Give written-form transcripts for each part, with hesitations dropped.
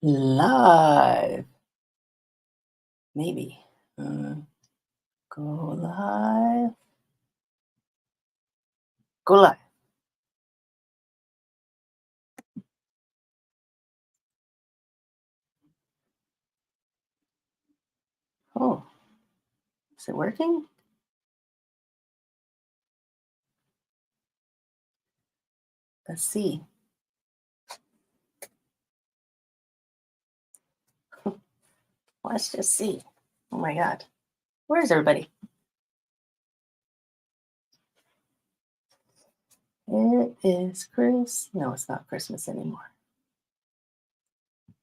Live. Maybe. Go live. Go live. Oh, is it working? Let's see. Let's just see. Oh my God. Where's everybody? It is Chris. No, it's not Christmas anymore.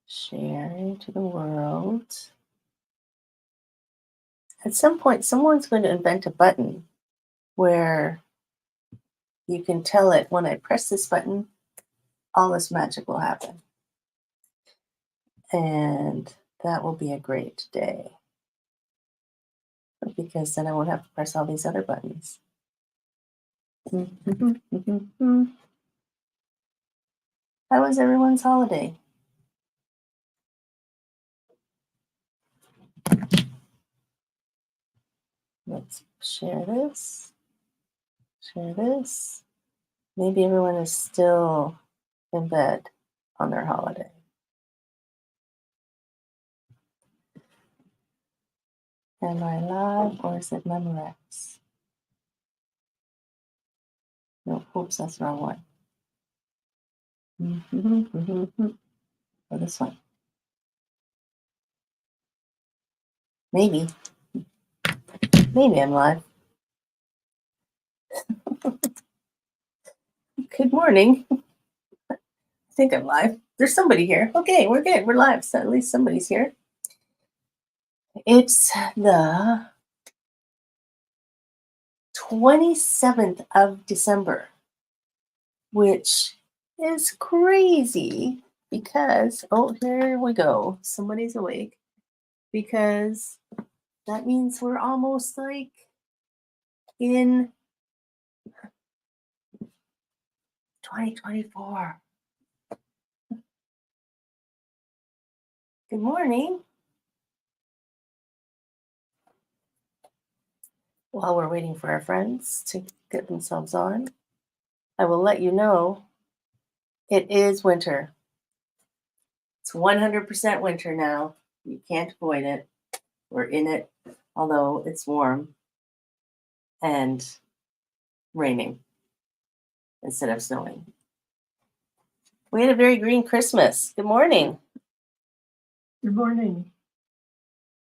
Share to the world. At some point, someone's going to invent a button where you can tell it when I press this button, all this magic will happen. And that will be a great day. Because then I won't have to press all these other buttons. How was everyone's holiday? Let's share this. Share this. Maybe everyone is still in bed on their holiday. Am I live or is it Memorex? No, oops, that's the wrong one. Oh, this one. Maybe. Maybe I'm live. Good morning. I think I'm live. There's somebody here. Okay, we're good. We're live. So at least somebody's here. It's the 27th of December, which is crazy because, oh, here we go. Somebody's awake because that means we're almost like in 2024. Good morning. While we're waiting for our friends to get themselves on, I will let you know it is winter. It's 100% winter now. You can't avoid it. We're in it, although it's warm and raining instead of snowing. We had a very green Christmas. Good morning. Good morning.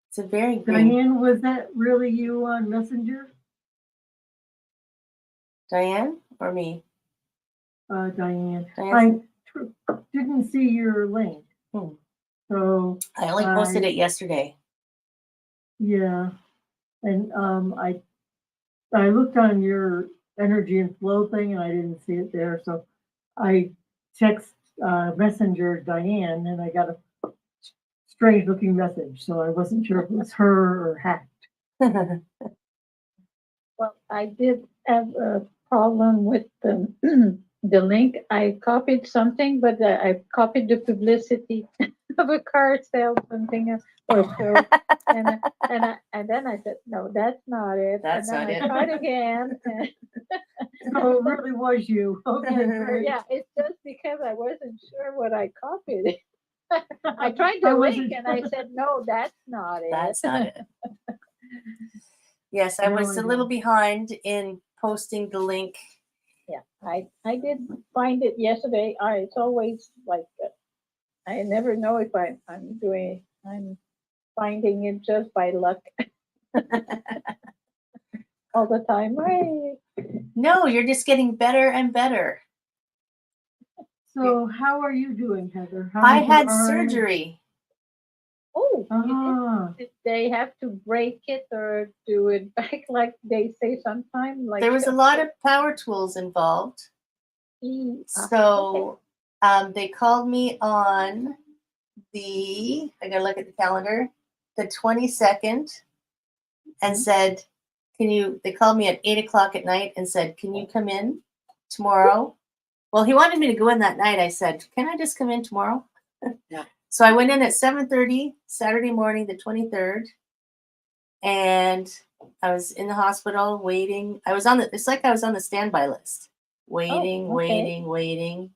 It's a very green. Diane, was that really you on Messenger? Diane or me? Diane. Diane? I didn't see your link. So I only posted it yesterday. Yeah. And I looked on your energy and flow thing and I didn't see it there. So I text Messenger Diane and I got a strange looking message. So I wasn't sure if it was her or hacked. Well, I did have a problem with the, the link. I copied something, but I copied the publicity of a car sale, something or so. And then I said, no, that's not it. That's and then not I it. tried again. So it really was you. Okay, great. Yeah, it's just because I wasn't sure what I copied. I tried I the wasn't link and I said, no, that's not it. That's not it. Yes, I was a little behind in posting the link. Yeah, I did find it yesterday. It's always like I never know if I'm finding it just by luck all the time. No, you're just getting better and better. So how are you doing, Heather? I had surgery. Oh, did they have to break it or do it back like they say sometimes? Like there was a lot of power tools involved. So they called me on I gotta look at the calendar, the 22nd, and said, they called me at 8:00 at night and said, can you come in tomorrow? Well, he wanted me to go in that night. I said, can I just come in tomorrow? Yeah. So I went in at 7:30 Saturday morning, the 23rd, and I was in the hospital waiting. I was on the. It's like I was on the standby list, waiting, okay. waiting.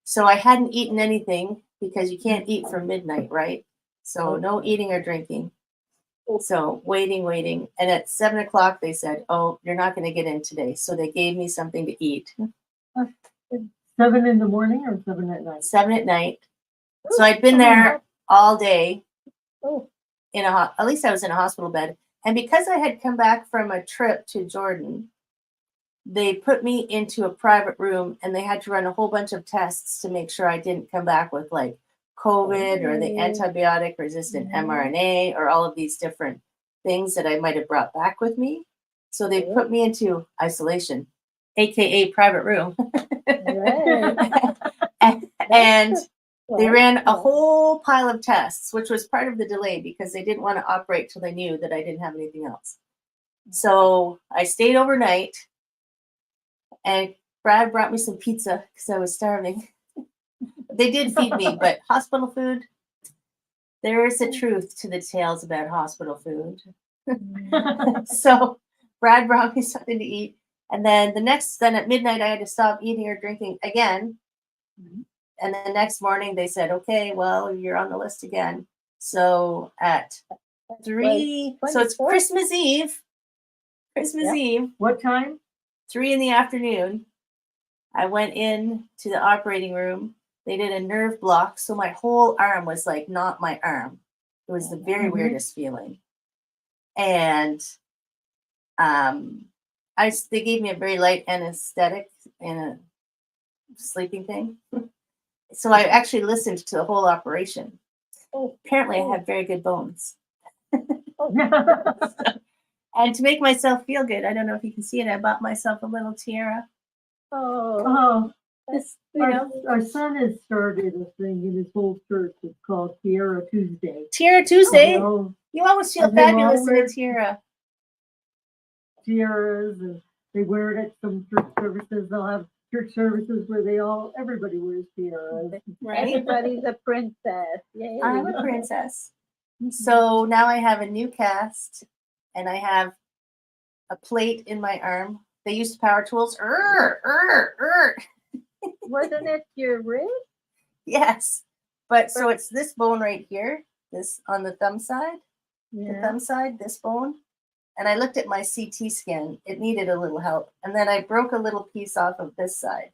So I hadn't eaten anything because you can't eat from midnight, right? So no eating or drinking. So waiting. And at 7 o'clock, they said, "Oh, you're not going to get in today." So they gave me something to eat. 7 in the morning or 7 at night? 7 at night. So I'd been there all day Oh, at least I was in a hospital bed. And because I had come back from a trip to Jordan, they put me into a private room and they had to run a whole bunch of tests to make sure I didn't come back with like COVID or the antibiotic resistant mRNA or all of these different things that I might have brought back with me. So they put me into isolation, aka private room. right. and they ran a whole pile of tests, which was part of the delay because they didn't want to operate till they knew that I didn't have anything else. So I stayed overnight. And Brad brought me some pizza because I was starving. They did feed me, but hospital food, there is a truth to the tales about hospital food. So Brad brought me something to eat. And then then at midnight, I had to stop eating or drinking again. And then the next morning, they said, okay, well, you're on the list again. So at 3, so it's Christmas Eve. Eve. What time? 3 in the afternoon. I went in to the operating room. They did a nerve block, so my whole arm was like not my arm. It was the very weirdest feeling. And they gave me a very light anesthetic and a sleeping thing. So I actually listened to the whole operation. Apparently, I have very good bones. And to make myself feel good, I don't know if you can see it, I bought myself a little tiara. Oh, This, our son has started a thing in his whole church. It's called Tiara Tuesday. Tiara Tuesday? You always feel fabulous in a tiara. Tiaras, and they wear it at some church services. They'll have church services where everybody wears tiaras. Right? Everybody's a princess. Yay. I'm a princess. So now I have a new cast, and I have a plate in my arm. They used power tools. Wasn't it your wrist? Yes. But so it's this bone right here, this on the thumb side, this bone. And I looked at my CT scan. It needed a little help. And then I broke a little piece off of this side.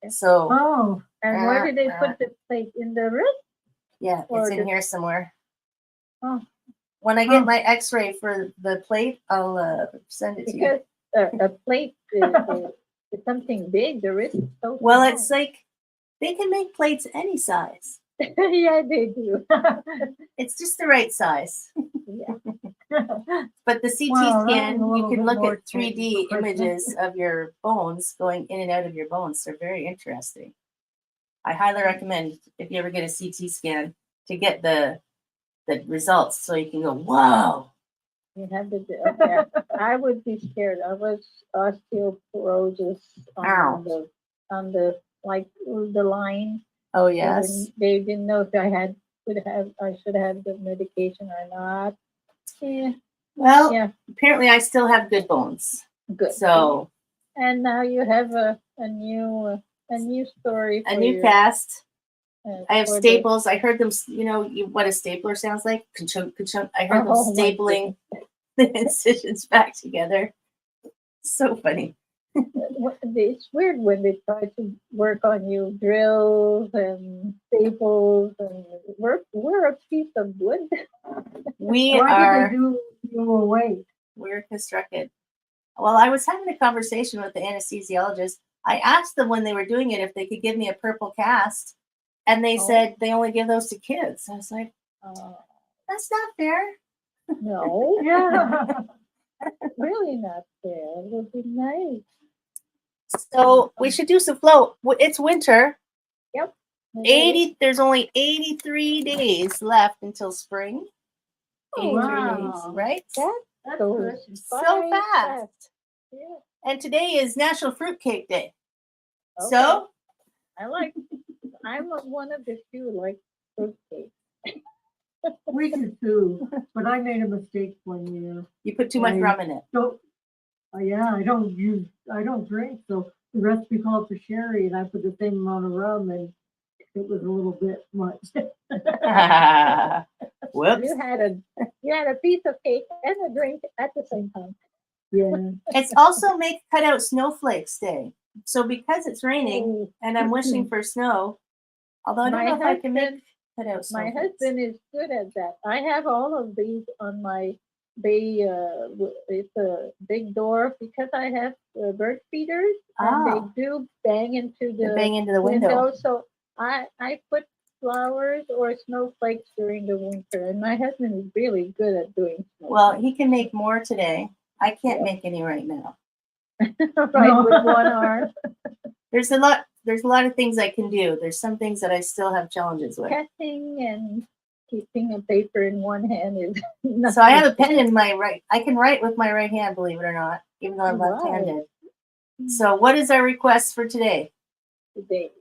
So. And where did they put the plate? In the wrist? Yeah, it's in here somewhere. Oh. When I get my x-ray for the plate, I'll send it to you. Because a plate is something big. The wrist is so Well, small. it's like they can make plates any size. Yeah, they do. It's just the right size. Yeah. But the CT scan, you can look at 3D images of your bones going in and out of your bones. They're very interesting. I highly recommend if you ever get a CT scan to get the results so you can go, whoa. You have to do. Okay. I would be scared. I was osteoporosis on the like the line. Oh yes. They didn't know if I should have the medication or not. Yeah. Well, apparently I still have good bones. Good. So. And now you have a new story. A new cast. I have staples. I heard them. What a stapler sounds like. Ka-chunk, ka-chunk. I heard them stapling the incisions back together. So funny. It's weird when they try to work on you, drills and staples, and we're a piece of wood. Why did they do you away? We're constructed. Well, I was having a conversation with the anesthesiologist. I asked them when they were doing it if they could give me a purple cast, and they said they only give those to kids. I was like, that's not fair. No. Yeah. Really not fair. It would be nice. So we should do some flow. It's winter. Yep. 80. There's only 83 days left until spring. 83 days, right? That goes so fast. Yeah. And today is National Fruitcake Day. Okay. So I'm one of the few fruitcake. We do too, but I made a mistake one year. You put too much Right. rum in it. Don't, yeah, I don't drink, so the recipe called for sherry, and I put the same amount of rum, and it was a little bit much. Whoops. You had a piece of cake and a drink at the same time. Yeah. It's also Make Cutout Snowflakes Day. So because it's raining Oh, and I'm wishing for snow, although I don't my know if I can make husband, cutout my snowflakes. husband is good at that. I have all of these on my bay. It's a big door because I have bird feeders, and they do bang into They the bang into the window. So I put flowers or snowflakes during the winter, and my husband is really good at doing Well, snowflakes. he can make more today. I can't Yeah. make any right now. Right, with one arm. There's a lot of things I can do. There's some things that I still have challenges with. Cutting and keeping a paper in one hand is not So I have a pen in my right. I can write with my right hand, believe it or not, even though I'm Wow. left-handed. So what is our request for today? today.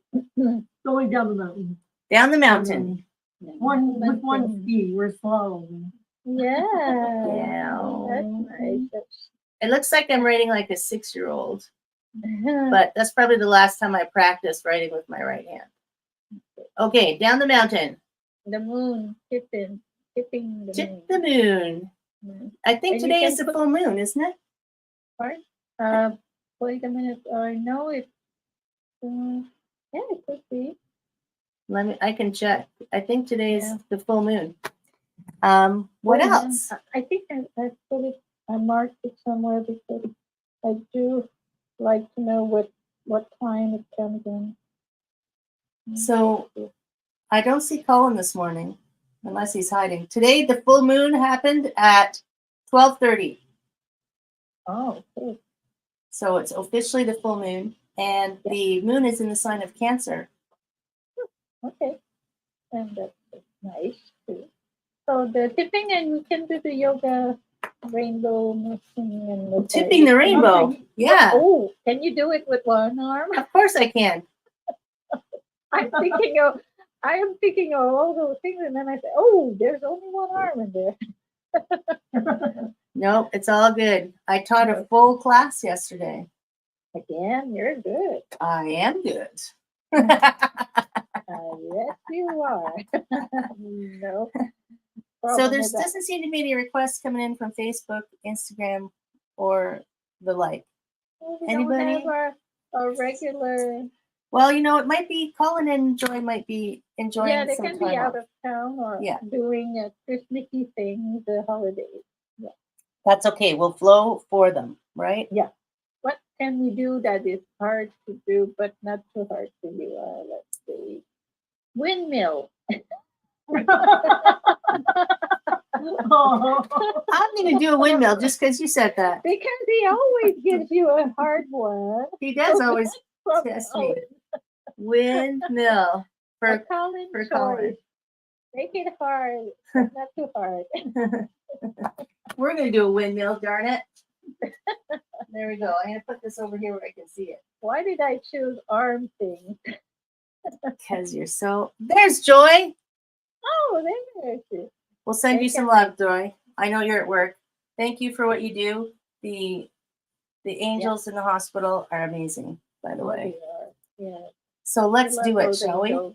Going down the mountain. Down the mountain. With one ski, we're slaloming. Yeah. Yeah. That's nice. It looks like I'm writing like a 6-year-old, That's but that's probably the last time I practiced writing with my right hand. Okay, down the mountain. the moon tipping the Tip the moon. moon. I think And you today can is the put- full moon, isn't it? Right? Wait a minute. I know it. Yeah, it could be. I can check. I think today is Yeah. the full moon. What Oh, yeah. else? I think I put it. I marked it somewhere because I do like to know what time it comes in. So I don't see Colin this morning, unless he's hiding. Today, the full moon happened at 12:30. Oh, okay. So it's officially the full moon, and the moon is in the sign of Cancer. Okay. And that's nice too. So the tipping, and we can do the yoga rainbow mixing and the Tipping the rainbow. Yeah, Oh, can you do it with one arm? of course I can. I am thinking of all those things, and then I say, oh, there's only one arm in there. Nope, it's all good. I taught a full class yesterday. Again, you're good. I am good. Yes, you are. No. So problem there with that. doesn't seem to be any requests coming in from Facebook, Instagram, or the like. Well, we Anybody? don't have our regular. Well, it might be Colin and Joy might be enjoying Yeah, they some can time be out off. of town or Yeah. doing a Christmassy thing, the holidays. That's okay. We'll flow for them, right? What can we do that is hard to do, but not too hard to do? Let's see. Windmill. Oh. I'm going to do a windmill just because you said that. Because he always gives you a hard one. He does always From test me. Windmill For for Colin for choice. Colin. Make it hard, but not too hard. We're going to do a windmill, darn it. There we go. I'm going to put this over here where I can see it. Why did I choose arm things? Because you're so... There's Joy. Oh, there it is. We'll send you Thank some you. love, Joy. I know you're at work. Thank you for what you do. The angels in the hospital are amazing, by the way. Yeah. So let's I love do it, those shall we? angels.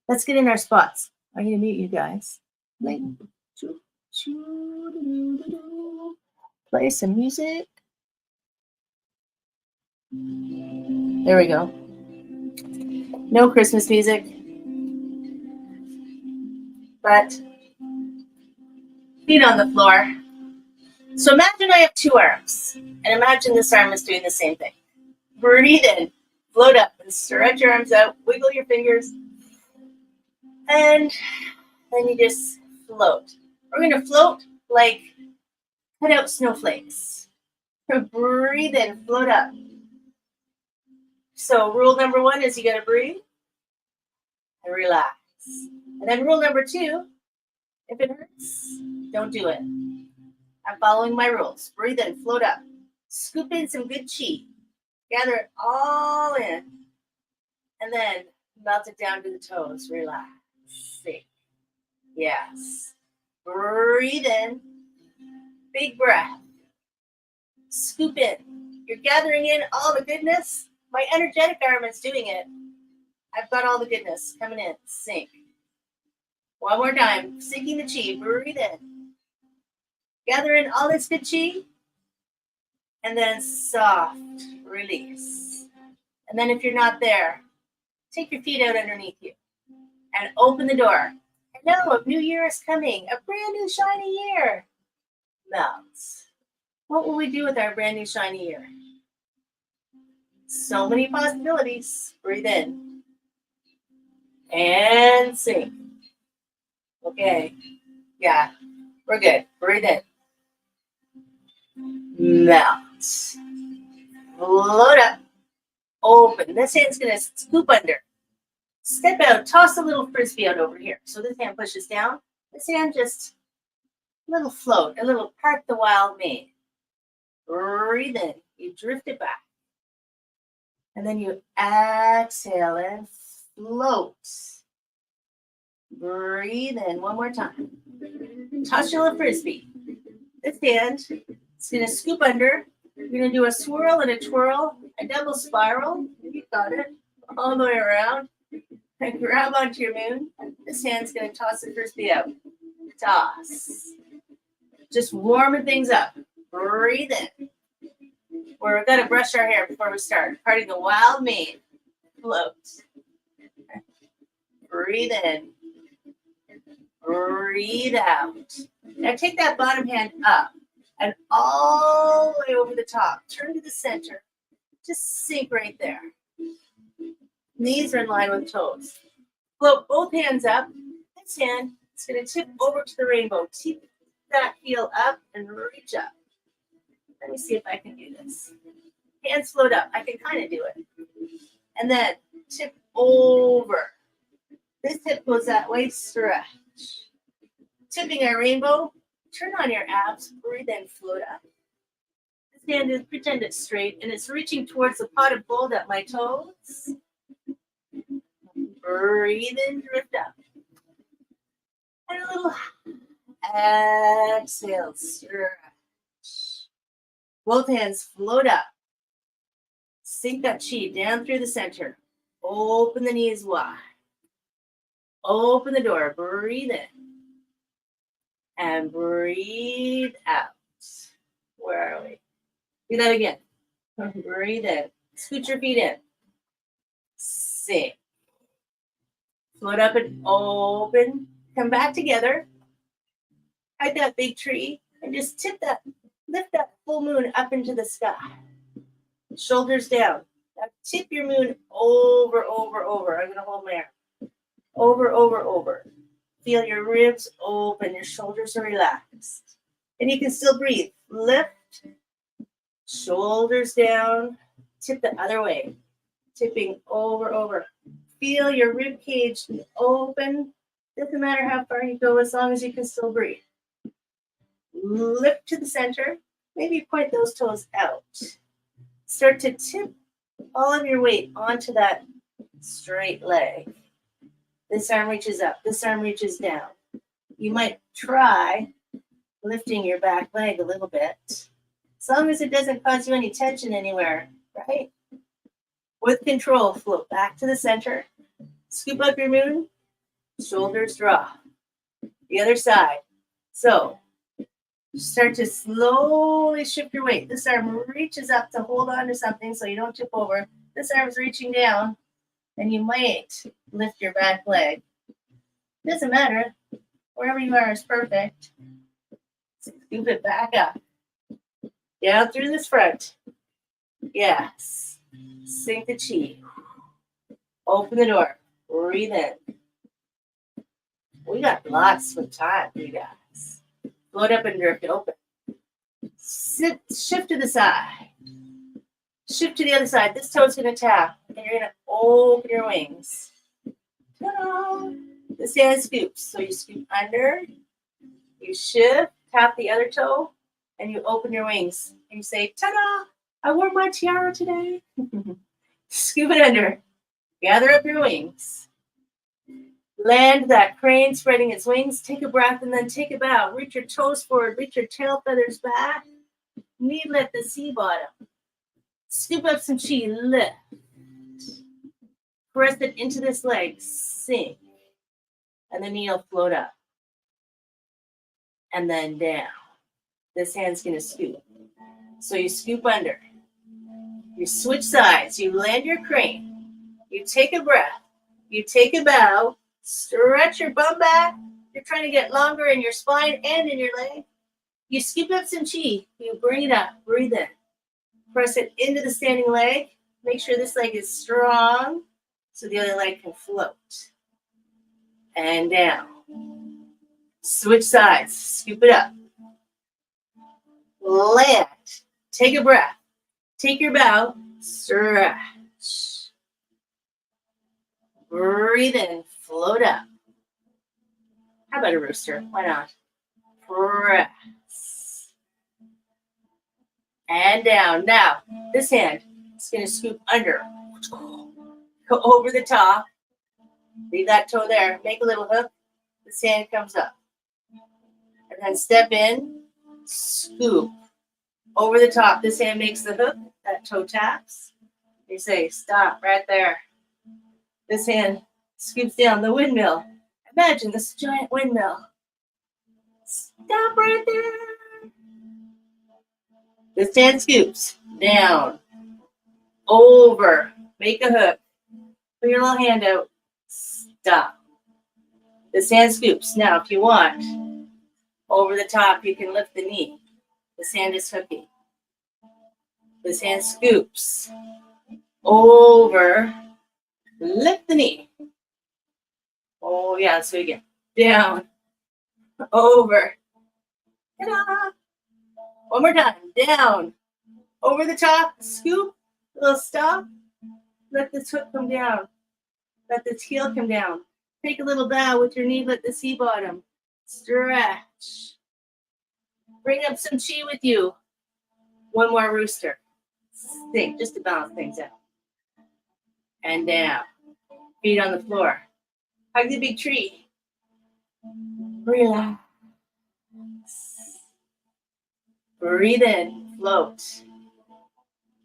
Let's get in our spots. I'm going to mute you guys. Mhm. Play some music. There we go. No Christmas music. But feet on the floor. So imagine I have 2 arms. And imagine this arm is doing the same thing. Breathe in, float up, and stretch your arms out, wiggle your fingers, and then you just float. We're going to float like cut out snowflakes. Breathe in, float up. So rule number 1 is you got to breathe and relax. And then rule number 2, if it hurts, don't do it. I'm following my rules. Breathe in, float up. Scoop in some good chi. Gather it all in. And then melt it down to the toes. Relax. sink. Yes. Breathe in. Big breath. Scoop in. You're gathering in all the goodness. My energetic arm is doing it. I've got all the goodness coming in. Sink. One more time. Sinking the chi. Breathe in. Gather in all this good chi. And then soft release. And then if you're not there, take your feet out underneath you and open the door. Hello, a new year is coming. A brand new shiny year. Melts. What will we do with our brand new shiny year? So many possibilities. Breathe in. And sink. Okay. Yeah, we're good. Breathe in. Melt. Float up. Open. This hand's going to scoop under. Step out. Toss a little frisbee out over here. So this hand pushes down. This hand just a little float. A little part the wild maid. Breathe in. You drift it back. And then you exhale and float. Breathe in one more time. Toss your little frisbee. This hand is going to scoop under. You're going to do a swirl and a twirl, a double spiral. You got it. All the way around. And grab onto your moon. This hand's going to toss the frisbee out. Toss. Just warming things up. Breathe in. We're going to brush our hair before we start. Parting the wild maid. Float. Breathe in. Breathe out. Now take that bottom hand up and all the way over the top. Turn to the center. Just sink right there. Knees are in line with toes. Float both hands up. This hand is going to tip over to the rainbow. Tip that heel up and reach up. Let me see if I can do this. Hands float up. I can kind of do it. And then tip over. This hip goes that way. Stretch. Tipping our rainbow. Turn on your abs. Breathe in. Float up. This hand is pretend it's straight and it's reaching towards the pot of gold at my toes. Breathe in. Drift up. And a little exhale. Stretch. Both hands float up. Sink that chi down through the center. Open the knees wide. Open the door. Breathe in. And breathe out. Where are we? Do that again. Breathe in. Scoot your feet in. Sink. Float up and open. Come back together. Hide that big tree. And just lift that full moon up into the sky. Shoulders down. Now tip your moon over, over, over. I'm going to hold my arm. Over, over, over. Feel your ribs open. Your shoulders are relaxed. And you can still breathe. Lift. Shoulders down. Tip the other way. Tipping over, over. Feel your rib cage open. Doesn't matter how far you go as long as you can still breathe. Lift to the center. Maybe point those toes out. Start to tip all of your weight onto that straight leg. This arm reaches up. This arm reaches down. You might try lifting your back leg a little bit. As long as it doesn't cause you any tension anywhere, right? With control, float back to the center. Scoop up your moon. Shoulders drop. The other side. So start to slowly shift your weight. This arm reaches up to hold on to something so you don't tip over. This arm's reaching down, and you might lift your back leg. Doesn't matter. Wherever you are is perfect. Scoop it back up. Down through this front. Yes. Sink the chi. Open the door. Breathe in. We got lots of time, you guys. Float up and drift open. Shift to the side. Shift to the other side. This toe's going to tap, and you're going to open your wings. Ta-da! This hand scoops. So you scoop under, you shift, tap the other toe, and you open your wings. And you say, ta-da! I wore my tiara today. Scoop it under. Gather up your wings. Land that crane, spreading its wings. Take a breath and then take a bow. Reach your toes forward. Reach your tail feathers back. Knee lift the sea bottom. Scoop up some chi. Lift. Press it into this leg. Sink. And the knee will float up. And then down. This hand's going to scoop. So you scoop under. You switch sides. You land your crane. You take a breath. You take a bow. Stretch your bum back. You're trying to get longer in your spine and in your leg. You scoop up some chi. You bring it up. Breathe in. Press it into the standing leg. Make sure this leg is strong so the other leg can float. And down. Switch sides. Scoop it up. Land. Take a breath. Take your bow. Stretch. Breathe in. Float up. How about a rooster? Why not? Press. And down. Now, this hand is going to scoop under. Go over the top. Leave that toe there. Make a little hook. This hand comes up. And then step in. Scoop. Over the top. This hand makes the hook. That toe taps. You say, stop right there. This hand scoops down the windmill. Imagine this giant windmill. Stop right there. This hand scoops down, over, make a hook. Put your little hand out. Stop. This hand scoops. Now, if you want, over the top, you can lift the knee. This hand is hooking. This hand scoops. Over, lift the knee. Oh, yeah, so again. Down, over. Ta-da! One more time. Down, over the top, scoop, a little stop. Let this hook come down. Let this heel come down. Take a little bow with your knee, let the sea bottom. Stretch. Bring up some chi with you. One more rooster. Sink, just to balance things out. And down. Feet on the floor. Hug the big tree. Relax. Breathe in, float.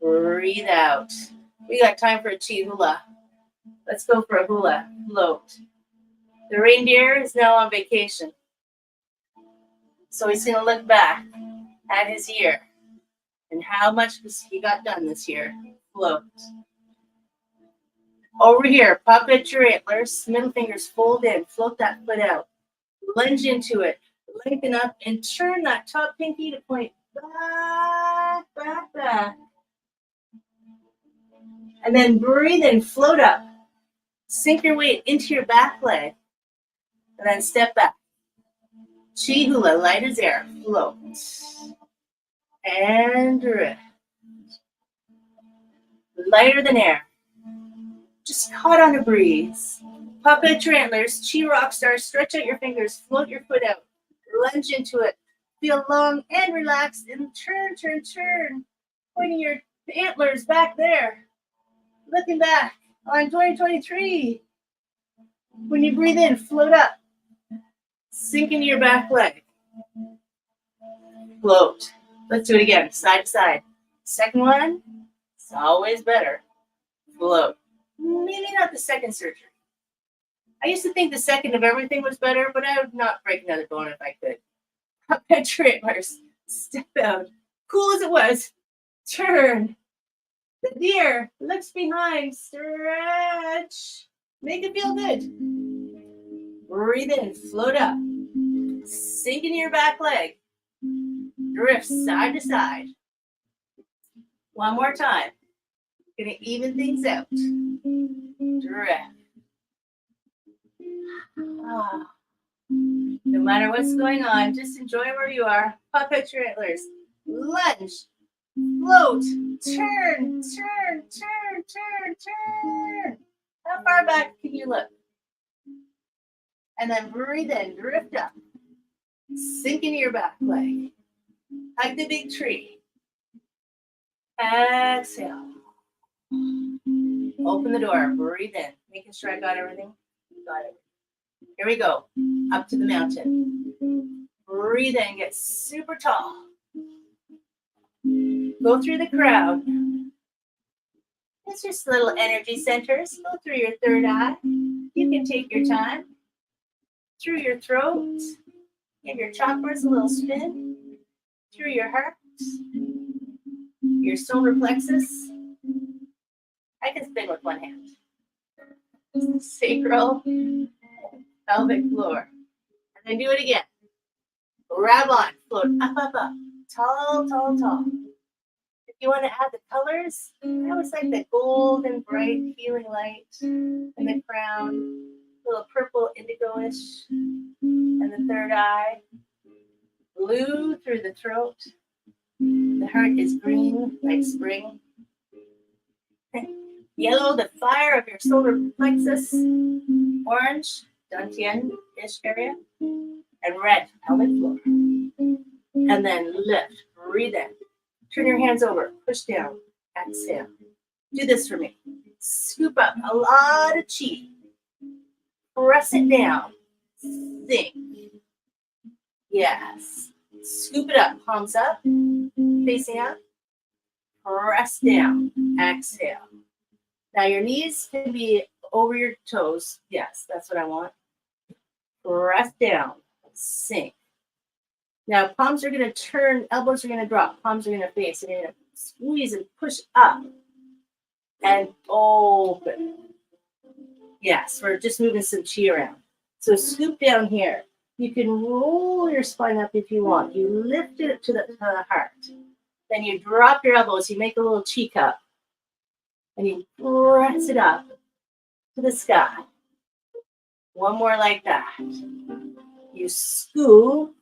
Breathe out. We got time for a chi hula. Let's go for a hula. Float. The reindeer is now on vacation. So he's going to look back at his year and how much he got done this year. Float. Over here, pop at your antlers, middle fingers fold in, float that foot out. Lunge into it, lengthen up, and turn that top pinky to point back, back, back. And then breathe in, float up. Sink your weight into your back leg. And then step back. Chi hula, light as air, float. And drift. Lighter than air. Just caught on a breeze. Pop out your antlers, chi rock star, stretch out your fingers, float your foot out, lunge into it. Feel long and relaxed, and turn, turn, turn. Pointing your antlers back there. Looking back on 2023. When you breathe in, float up. Sink into your back leg. Float. Let's do it again, side to side. Second one, it's always better. Float. Maybe not the second surgery. I used to think the second of everything was better, but I would not break another bone if I could. Pop at your antlers. Step out. Cool as it was. Turn. The deer looks behind. Stretch. Make it feel good. Breathe in. Float up. Sink into your back leg. Drift side to side. One more time. Gonna even things out. Drift. No matter what's going on, just enjoy where you are. Pop out your antlers. Lunge. Float. Turn. Turn. Turn. Turn. Turn. How far back can you look? And then breathe in. Drift up. Sink into your back leg. Hug the big tree. Exhale. Open the door. Breathe in. Making sure I got everything. Got it. Here we go. Up to the mountain. Breathe in, get super tall. Go through the crowd. It's just little energy centers. Go through your third eye. You can take your time. Through your throat. Give your chakras a little spin. Through your heart. Your solar plexus. I can spin with one hand. Sacral, pelvic floor. And then do it again. Grab on, float up, up, up. Tall, tall, tall. If you want to add the colors, I always like the golden, bright, healing light in the crown, a little purple, indigo-ish, and the third eye. Blue through the throat. The heart is green, like spring. Yellow, the fire of your solar plexus. Orange, dantian-ish area. And red, pelvic floor. And then lift, breathe in. Turn your hands over, push down, exhale. Do this for me. Scoop up a lot of chi. Press it down. Sink. Yes. Scoop it up, palms up, facing up. Press down, exhale. Now your knees can be over your toes. Yes, that's what I want. Press down, sink. Now palms are going to turn, elbows are going to drop, palms are going to face, and you're going to squeeze and push up and open. Yes, we're just moving some chi around. So scoop down here. You can roll your spine up if you want. You lift it to the heart. Then you drop your elbows. You make a little chi cup. And you press it up to the sky. One more like that. You scoop.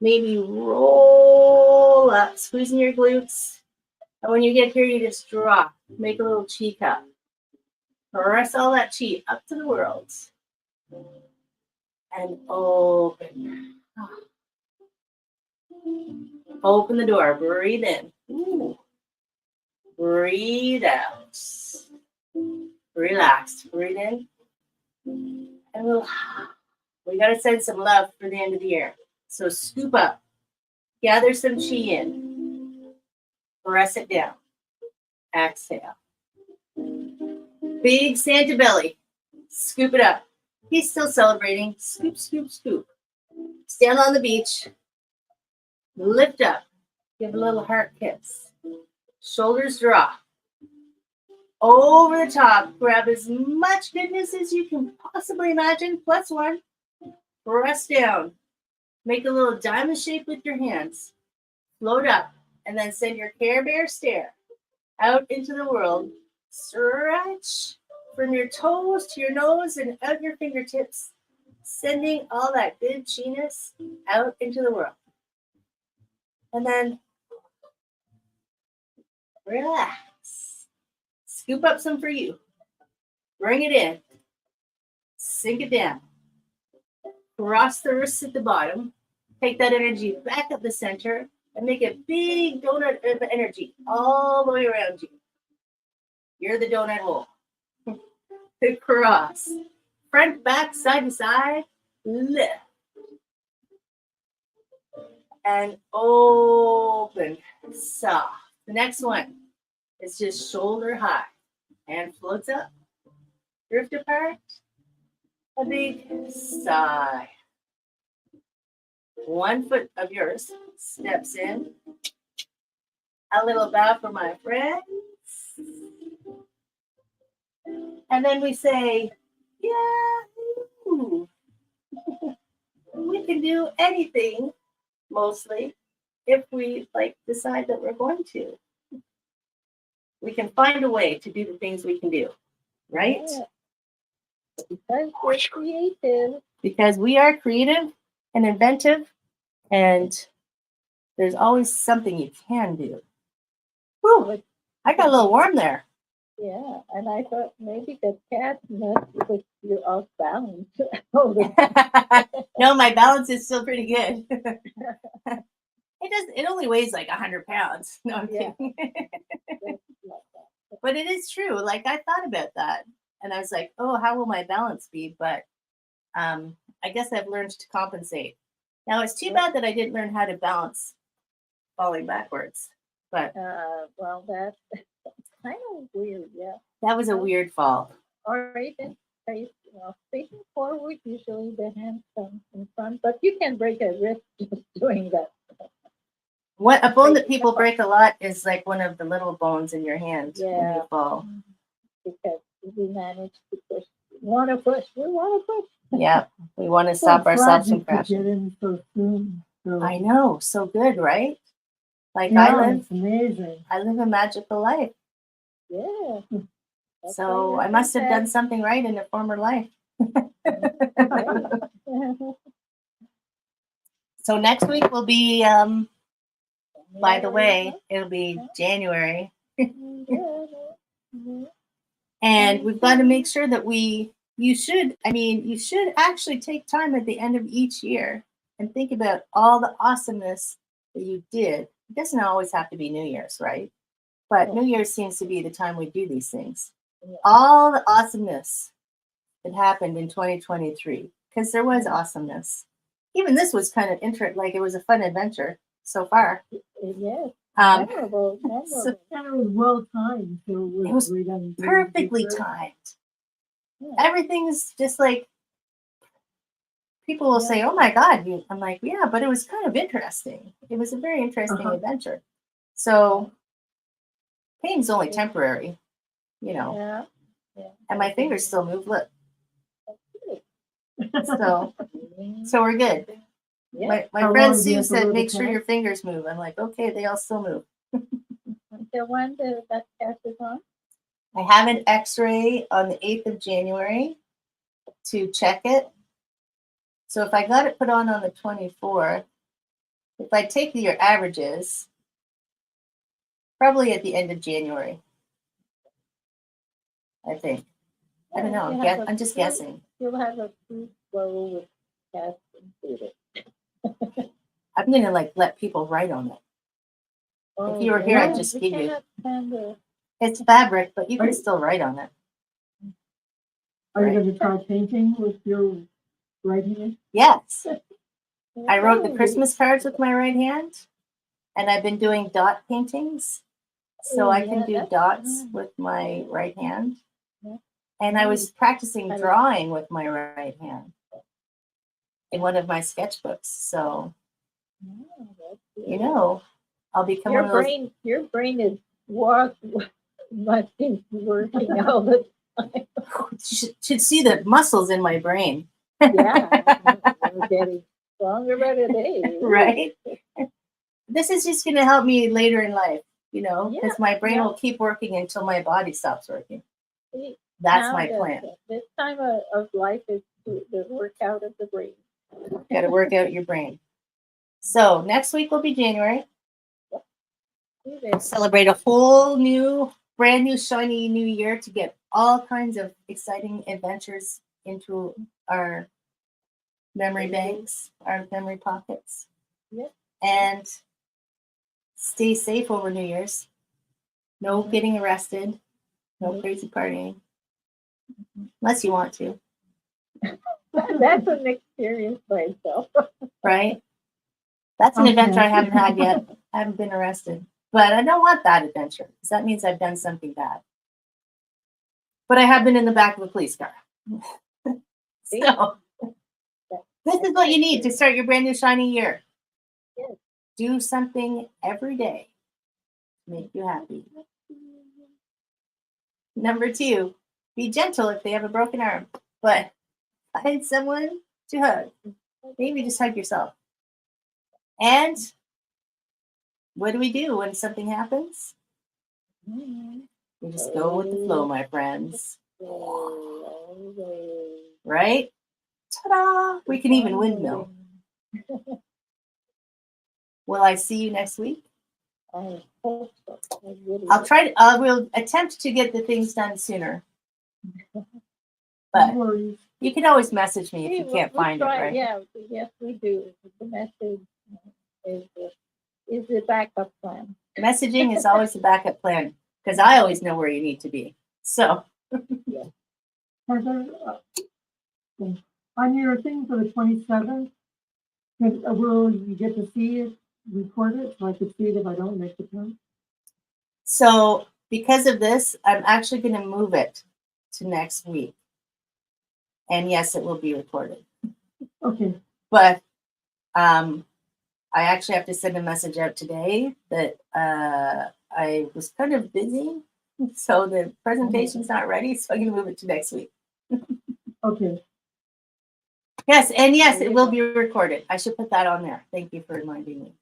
Maybe roll up, squeezing your glutes. And when you get here, you just drop. Make a little chi cup. Press all that chi up to the world. And open. Open the door. Breathe in. Ooh. Breathe out. Relax. Breathe in. And we got to send some love for the end of the year. So scoop up. Gather some chi in. Press it down. Exhale. Big Santa belly. Scoop it up. He's still celebrating. Scoop, scoop, scoop. Stand on the beach. Lift up. Give a little heart kiss. Shoulders drop. Over the top. Grab as much goodness as you can possibly imagine. Plus one. Press down. Make a little diamond shape with your hands. Float up. And then send your Care Bear stare out into the world. Stretch from your toes to your nose and out your fingertips. Sending all that good chi-ness out into the world. And then relax. Scoop up some for you. Bring it in. Sink it down. Cross the wrists at the bottom. Take that energy back up the center and make a big donut of energy all the way around you. You're the donut hole. Cross. Front, back, side to side. Lift. And open. Soft. The next one is just shoulder high. And floats up. Drift apart. A big sigh. One foot of yours steps in. A little bow for my friends. And then we say, yeah, we can do anything, mostly, if we decide that we're going to. We can find a way to do the things we can do, right? Yeah. Because we're creative. Because we are creative and inventive, and there's always something you can do. Woo! I got a little warm there. Yeah, and I thought maybe the cat must put you off balance. No, my balance is still pretty good. It only weighs like 100 pounds. No, I'm kidding. But it is true. I thought about that. And I was like, oh, how will my balance be? But I guess I've learned to compensate. Now it's too bad that I didn't learn how to balance falling backwards, but Well, that's kind of weird, yeah. that was a weird fall. Or even facing forward, usually the hands come in front, but you can break a wrist just doing that. What a bone that people break a lot is like one of the little bones in your hand when Yeah. you fall. Because we manage to push. We want to push. Yeah, we want to So stop ourselves from tragic to get crashing. in so soon. So, I know, so good, right? Like yeah, it's amazing. I live a magical life. Yeah. That's So why I you're must have done sad. something right in a former life. So next week will be, by the way, it'll be January. And we've got to make sure that you should actually take time at the end of each year and think about all the awesomeness that you did. It doesn't always have to be New Year's, right? But New Year's seems to be the time we do these things. All the awesomeness that happened in 2023, because there was awesomeness. Even this was kind of interesting, like it was a fun adventure so far. Yes. So Memorable. it was well timed. So It was right on perfectly the- timed. Yeah. Everything's just like, people will say, "Oh my God!" I'm like, "Yeah," but it was kind of interesting. It was a very interesting adventure. So pain's only temporary, Yeah. and my fingers still move. Look, so Mm-hmm. so we're good. Yeah. My How friend long do you Sue have to said, wear the "Make sure pants? your fingers move." I'm like, "Okay, they all still move." Until when that test is on? I have an X-ray on the 8th of January to check it. So if I got it put on the 24th, if I take your averages, probably at the end of January, I think. I don't know. I'm just guessing. You'll have a food flow with test included. I'm gonna let people write on it. If you were here, I'd just give you. It's fabric, but you can still write on it. Are you going to try painting with your right hand? Yes. I wrote the Christmas cards with my right hand, and I've been doing dot paintings. So I can do dots with my right hand. And I was practicing drawing with my right hand in one of my sketchbooks. So, I'll become one of those. Your brain is must be working all the time. You should see the muscles in my brain. Yeah, you're getting stronger by the day. Right? This is just going to help me later in life, because my brain will keep working until my body stops working. That's my plan. This time of life is the workout of the brain. Got to work out your brain. So next week will be January. Celebrate a whole brand new, shiny new year to get all kinds of exciting adventures into our memory banks, our memory pockets. Yep. And stay safe over New Year's. No getting arrested. No crazy partying. Unless you want to. That's an experience by itself. Right? That's an adventure I haven't had yet. I haven't been arrested. But I don't want that adventure, because that means I've done something bad. But I have been in the back of a police car. So this is what you need to start your brand new shiny year. Yes. Do something every day to make you happy. Number 2, be gentle if they have a broken arm, but find someone to hug. Maybe just hug yourself. And what do we do when something happens? We just go with the flow, my friends. Right? Ta-da! We can even windmill. Will I see you next week? I hope so. I will attempt to get the things done sooner. But you can always message me if you can't find it, right? Yeah, yes, we do. The message is the backup plan. Messaging is always the backup plan, because I always know where you need to be. So, On your thing for the 27th, will you get to see it, record it, so I could see it if I don't make the time? So because of this, I'm actually going to move it to next week. And yes, it will be recorded. Okay, But I actually have to send a message out today that I was kind of busy. So the presentation's not ready. So I'm going to move it to next week. okay. Yes. And yes, it will be recorded. I should put that on there. Thank you for reminding me.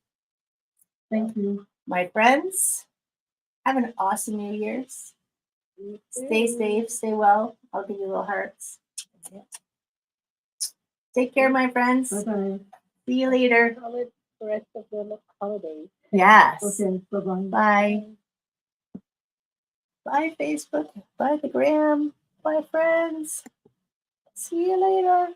Thank you. My friends, have an awesome New Year's. Stay safe, stay well. I'll give you little hearts. Take care, my friends. Bye-bye. See you later. Solid the rest of the holidays. Yes. Okay, bye-bye. Bye. Bye, Facebook. Bye, the gram. Bye, friends. See you later.